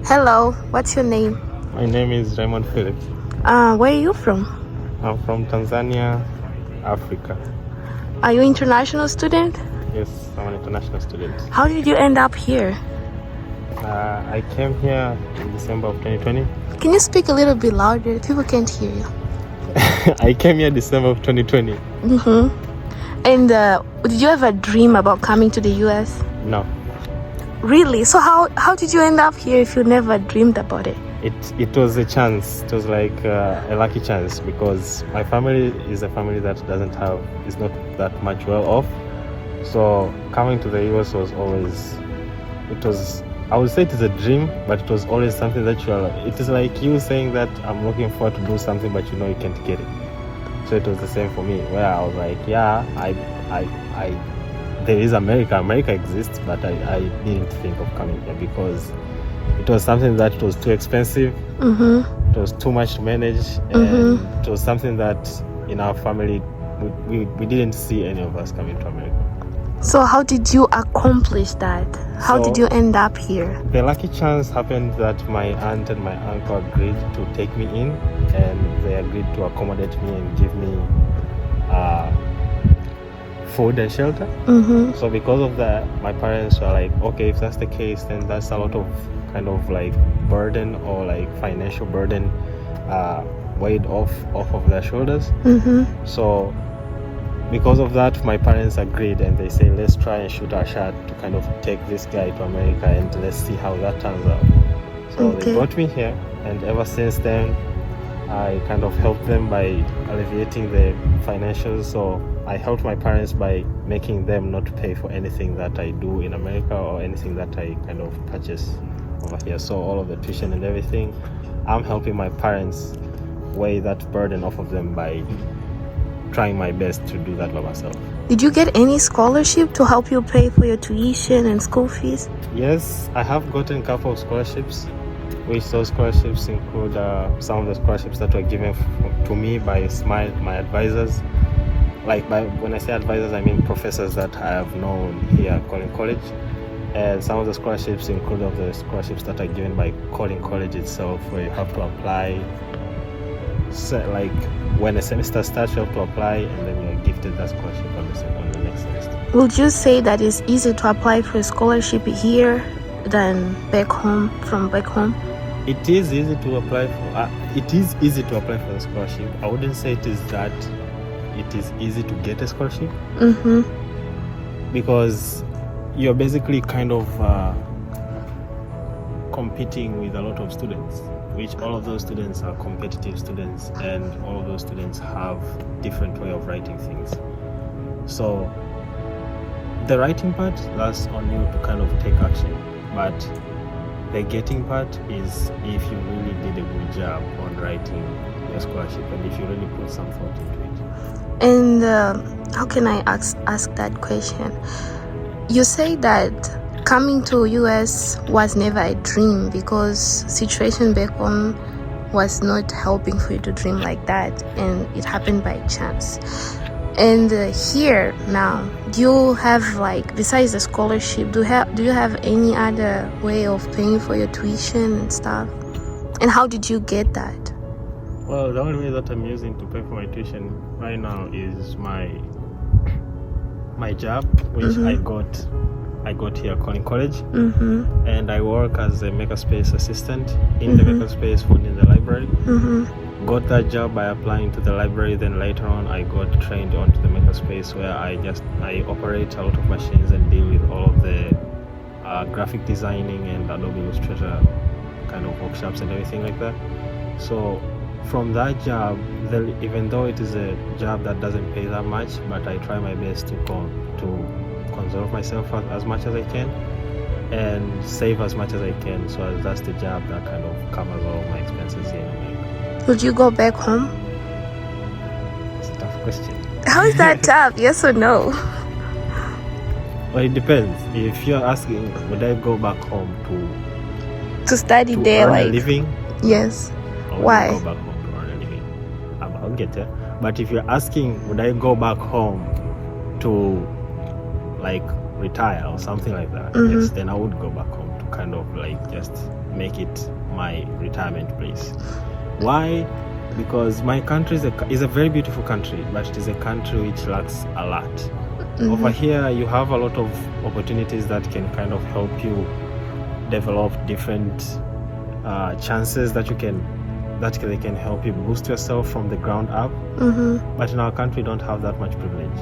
Hello, what's your name? My name is Raymond Philip. Where are you from? I'm from Tanzania, Africa. Are you an international student? Yes, I'm an international student. How did you end up here? I came here in December of 2020. Can you speak a little bit louder? People can't hear you. I came here December of 2020. And did you ever dream about coming to the US? No, Really? So how did you end up here if you never dreamed about it? it was a chance. It was like a lucky chance because my family is a family that is not that much well off. So coming to the US was always, I would say it is a dream, but it was always something that it is like you saying that I'm looking forward to do something, but you know you can't get it. So it was the same for me, where I was like, yeah, there is America exists, but I didn't think of coming here because it was something that was too expensive. It was too much to manage, and it was something that in our family we didn't see any of us coming to America. So how did you accomplish that? How did you end up here? The lucky chance happened that my aunt and my uncle agreed to take me in, and they agreed to accommodate me and give me food and shelter. So because of that, my parents were like, okay, if that's the case, then that's a lot of kind of like burden or like financial burden weighed off of their shoulders. So because of that, my parents agreed, and they say, let's try and shoot our shot to kind of take this guy to America, and let's see how that turns out. So they brought me here, and ever since then I kind of helped them by alleviating the financials. So I helped my parents by making them not pay for anything that I do in America or anything that I kind of purchase over here. So all of the tuition and everything, I'm helping my parents weigh that burden off of them by trying my best to do that by myself. Did you get any scholarship to help you pay for your tuition and school fees? Yes, I have gotten a couple of scholarships, which those scholarships include some of the scholarships that were given to me by my advisors. When I say advisors, I mean professors that I have known here at Collin College. And some of the scholarships include the scholarships that are given by Collin College itself, where you have to apply. So, like when a semester starts, you have to apply, and then you're gifted that scholarship on the next semester. Would you say that it's easier to apply for a scholarship here than from back home? It is easy to apply for. It is easy to apply for a scholarship. I wouldn't say it is that it is easy to get a scholarship. Because you're basically kind of competing with a lot of students, which all of those students are competitive students, and all of those students have different way of writing things. So the writing part, that's on you to kind of take action, but the getting part is if you really did a good job on writing your scholarship and if you really put some thought into it. And how can I ask that question? You say that coming to US was never a dream because situation back home was not helping for you to dream like that, and it happened by chance. And here now, do you have, like, besides the scholarship, do you have any other way of paying for your tuition and stuff? And how did you get that? Well, the only way that I'm using to pay for my tuition right now is my job, which I got here at Collin College, and I work as a makerspace assistant in the makerspace fund in the library. Got that job by applying to the library. Then later on, I got trained onto the makerspace, where I operate a lot of machines and deal with all of the graphic designing and Adobe Illustrator kind of workshops and everything like that. So from that job, even though it is a job that doesn't pay that much, but I try my best to conserve myself as much as I can and save as much as I can. So that's the job that kind of covers all my expenses here in America. Would you go back home? It's a tough question. How is that tough? Yes or no? Well, it depends. If you're asking, would I go back home to study to there, earn like a living? Yes. I wouldn't Why? go back home to earn a living. I'll get there. But if you're asking, would I go back home to like retire or something like that? Yes, then I would go back home to kind of like just make it my retirement place. Why? Because my country is a very beautiful country, but it is a country which lacks a lot. Over here, you have a lot of opportunities that can kind of help you develop different chances that they can help you boost yourself from the ground up. But in our country, we don't have that much privilege.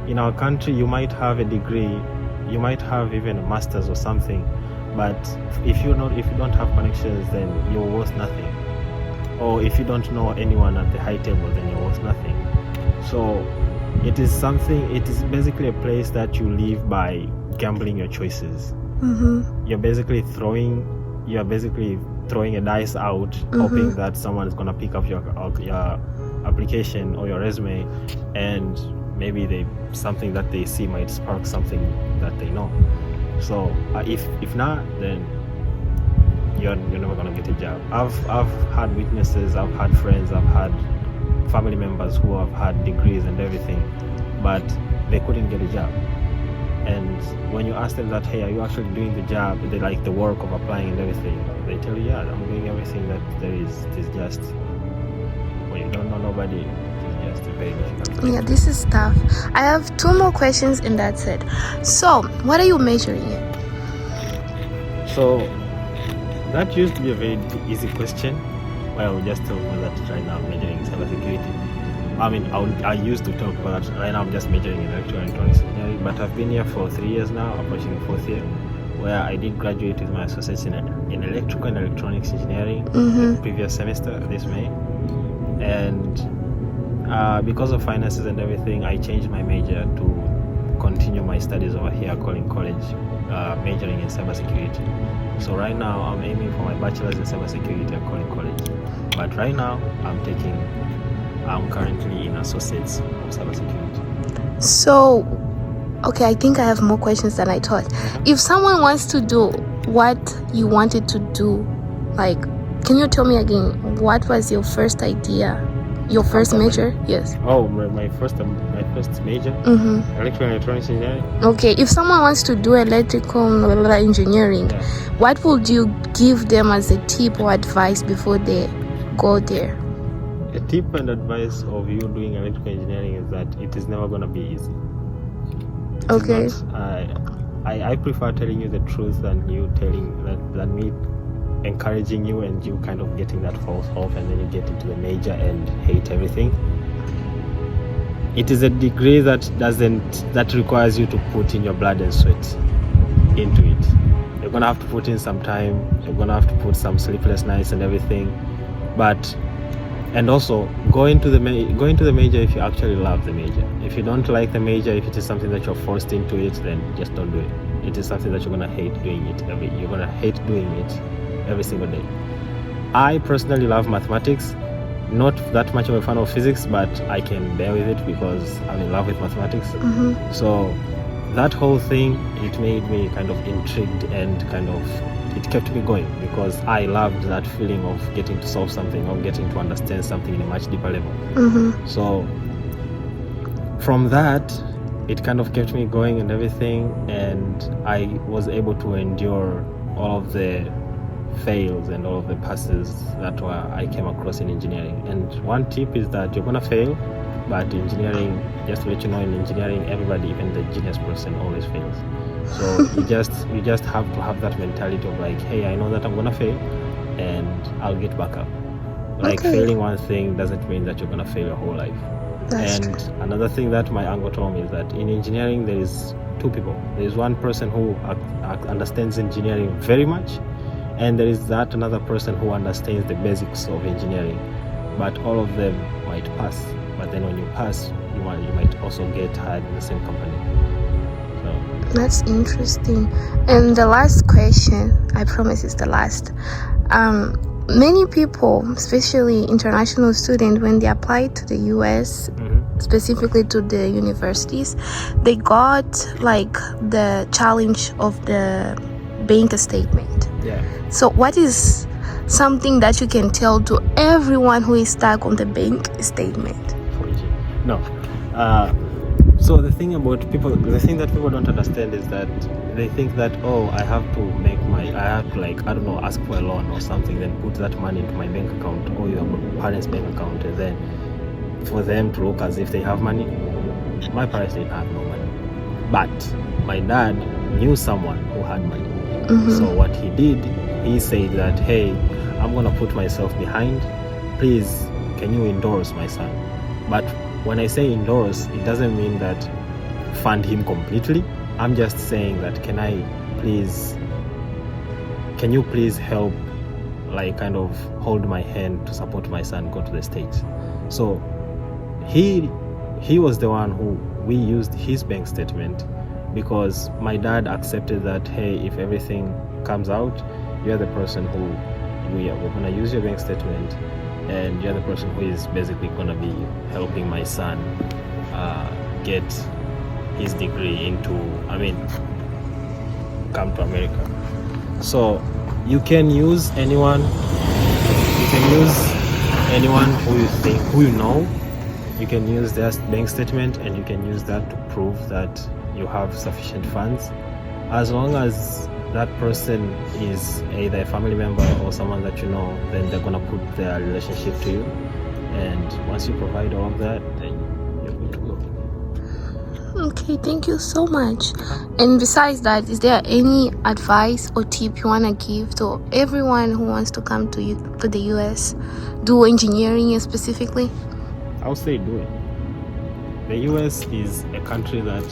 In our country, you might have a degree, you might have even a master's or something, but if you don't have connections, then you're worth nothing. Or if you don't know anyone at the high table, then you're worth nothing. So it is basically a place that you live by gambling your choices. You're basically throwing a dice out, hoping that someone is going to pick up your application or your resume, and maybe something that they see might spark something that they know. So if not, then you're never going to get a job. I've had witnesses, I've had friends, I've had family members who have had degrees and everything, but they couldn't get a job. And when you ask them that, hey, are you actually doing the job, they like the work of applying and everything, they tell you, yeah, I'm doing everything that there is. It is just, when you don't know nobody, it is just a very difficult. Yeah, this is tough. I have 2 more questions and that's it. So, what are you majoring in? So, that used to be a very easy question. Well, I will just tell you that right now I'm majoring in cybersecurity. I mean, I used to talk about that. Right now I'm just majoring in electrical and electronics engineering, but I've been here for 3 years now, approaching the 4th year, where I did graduate with my associates in electrical and electronics engineering the previous semester, this May. And because of finances and everything, I changed my major to continue my studies over here at Collin College, majoring in cybersecurity. So right now I'm aiming for my bachelor's in cybersecurity at Collin College. But right now I'm currently in associates of cybersecurity. So, okay, I think I have more questions than I thought. If someone wants to do what you wanted to do, like, can you tell me again, what was your first idea? Your first major? Yes. Oh, my first major? Electrical and electronics engineering. Okay, if someone wants to do electrical engineering, what would you give them as a tip or advice before they go there? A tip and advice of you doing electrical engineering is that it is never going to be easy. Okay. I prefer telling you the truth than you than me encouraging you and you kind of getting that false hope, and then you get into the major and hate everything. It is a degree that requires you to put in your blood and sweat into it. You're gonna have to put in some time. You're gonna have to put some sleepless nights and everything, and also go into the major if you actually love the major. If you don't like the major, if it is something that you're forced into it, then just don't do it. It is something that you're gonna hate doing it. You're gonna hate doing it every single day. I personally love mathematics. Not that much of a fan of physics, but I can bear with it because I'm in love with mathematics. So that whole thing, it made me kind of intrigued and it kept me going because I loved that feeling of getting to solve something or getting to understand something in a much deeper level. So from that, it kind of kept me going and everything, and I was able to endure all of the fails and all of the passes that I came across in engineering. And one tip is that you're gonna fail, but engineering, just to let you know, in engineering, everybody, even the genius person, always fails. So you just have to have that mentality of like, hey, I know that I'm gonna fail and I'll get back up. Like, failing one thing doesn't mean that you're gonna fail your whole life. And another thing that my uncle told me is that in engineering there is 2 people. There is one person who understands engineering very much, and there is that another person who understands the basics of engineering. But all of them might pass. But then when you pass, you might also get hired in the same company. So that's interesting. And the last question, I promise it's the last. Many people, especially international students, when they apply to the US, specifically to the universities, they got like the challenge of the bank statement. So what is something that you can tell to everyone who is stuck on the bank statement? No. So the thing that people don't understand is that they think that, oh, I have to like, I don't know, ask for a loan or something, then put that money into my bank account or your parents' bank account, and then for them to look as if they have money. My parents didn't have no money, but my dad knew someone who had money. So what he did, he said that, hey, I'm gonna put myself behind, please can you endorse my son? But when I say endorse, it doesn't mean that fund him completely. I'm just saying that can you please help, like kind of hold my hand to support my son go to the States. So he was the one who we used his bank statement, because my dad accepted that, hey, if everything comes out, you're the person who we're gonna use your bank statement, and you're the person who is basically gonna be helping my son get his degree come to America. So you can use anyone who you know. You can use their bank statement, and you can use that to prove that you have sufficient funds, as long as that person is either a family member or someone that you know. Then they're gonna put their relationship to you, and once you provide all of that, then you're good to go. Okay, thank you so much. And besides that, is there any advice or tip you want to give to everyone who wants to come to the US, do engineering specifically? I would say do it. The US is a country that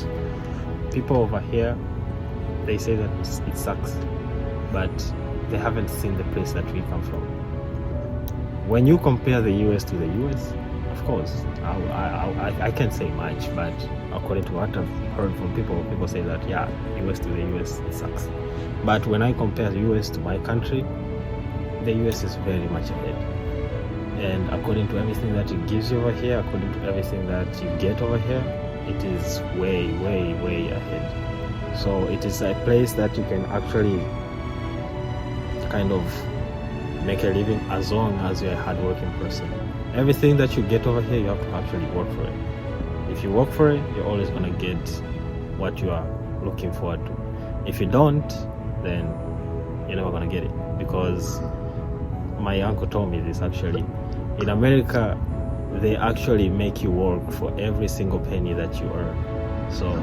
people over here, they say that it sucks, but they haven't seen the place that we come from. When you compare the US to the US, of course, I can't say much, but according to what I've heard from people say that, yeah, US to the US, it sucks. But when I compare the US to my country, the US is very much ahead. And according to everything that it gives you over here, according to everything that you get over here, it is way, way, way ahead. So it is a place that you can actually kind of make a living as long as you're a hardworking person. Everything that you get over here, you have to actually work for it. If you work for it, you're always going to get what you are looking forward to. If you don't, then you're never going to get it. Because my uncle told me this actually. In America, they actually make you work for every single penny that you earn. So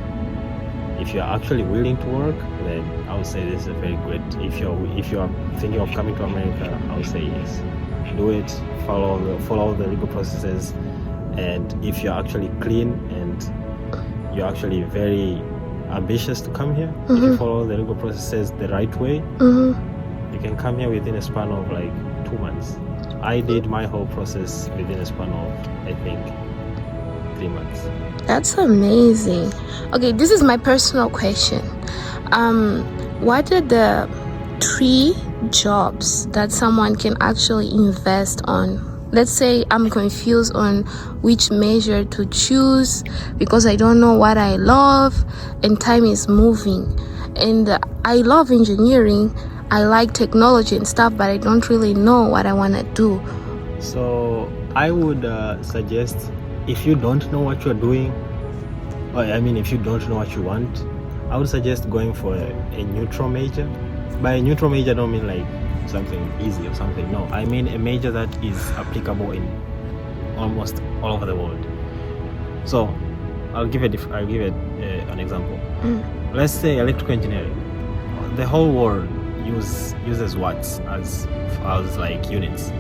if you're actually willing to work, then I would say this is a very great. If you're thinking of coming to America, I would say yes. Do it. Follow the legal processes, and if you're actually clean and you're actually very ambitious to come here, if you follow the legal processes the right way, you can come here within a span of like 2 months. I did my whole process within a span of, I think, 3 months. That's amazing. Okay, this is my personal question. What are the 3 jobs that someone can actually invest on? Let's say I'm confused on which measure to choose because I don't know what I love and time is moving. And I love engineering. I like technology and stuff, but I don't really know what I want to do. So I would suggest, if you don't know what you're doing, if you don't know what you want, I would suggest going for a neutral major. By a neutral major, I don't mean like something easy or something. No, I mean a major that is applicable in almost all over the world. So I'll give an example. Let's say electrical engineering. The whole world uses watts as like units.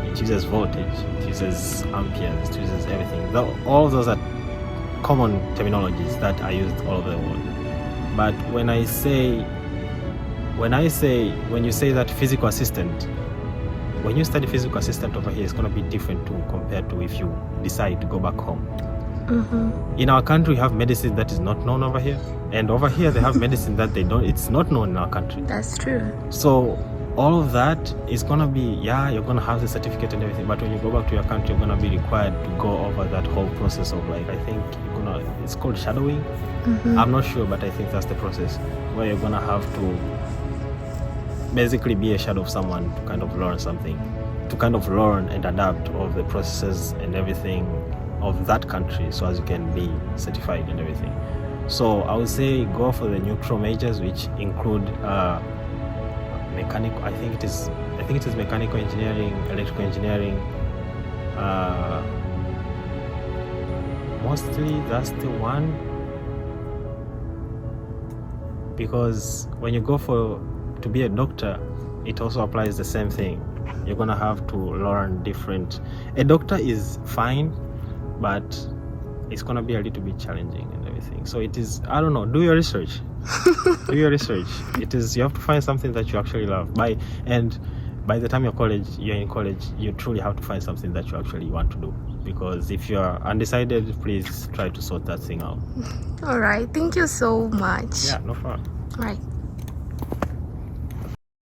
It uses voltage, it uses amperes, it uses everything. All of those are common terminologies that are used all over the world. But when you say that physical assistant, when you study physical assistant over here, it's going to be different too compared to if you decide to go back home. In our country, we have medicine that is not known over here, and over here they have medicine that it's not known in our country. That's true. So all of that is going to be, you're going to have the certificate and everything, but when you go back to your country, you're going to be required to go over that whole process of, like, I think it's called shadowing. I'm not sure, but I think that's the process where you're going to have to basically be a shadow of someone to kind of learn something, to kind of learn and adapt all the processes and everything of that country, so as you can be certified and everything. So I would say go for the neutral majors, which include mechanical. I think it is mechanical engineering, electrical engineering. Mostly that's the one, because when you go to be a doctor, it also applies the same thing. You're gonna have to learn different. A doctor is fine, but it's gonna be a little bit challenging and everything. So it is, I don't know, do your research. Do your research. It is, you have to find something that you actually love. By the time you're in college, you truly have to find something that you actually want to do. Because if you are undecided, please try to sort that thing out. All right, thank you so much. Yeah, no problem. All right.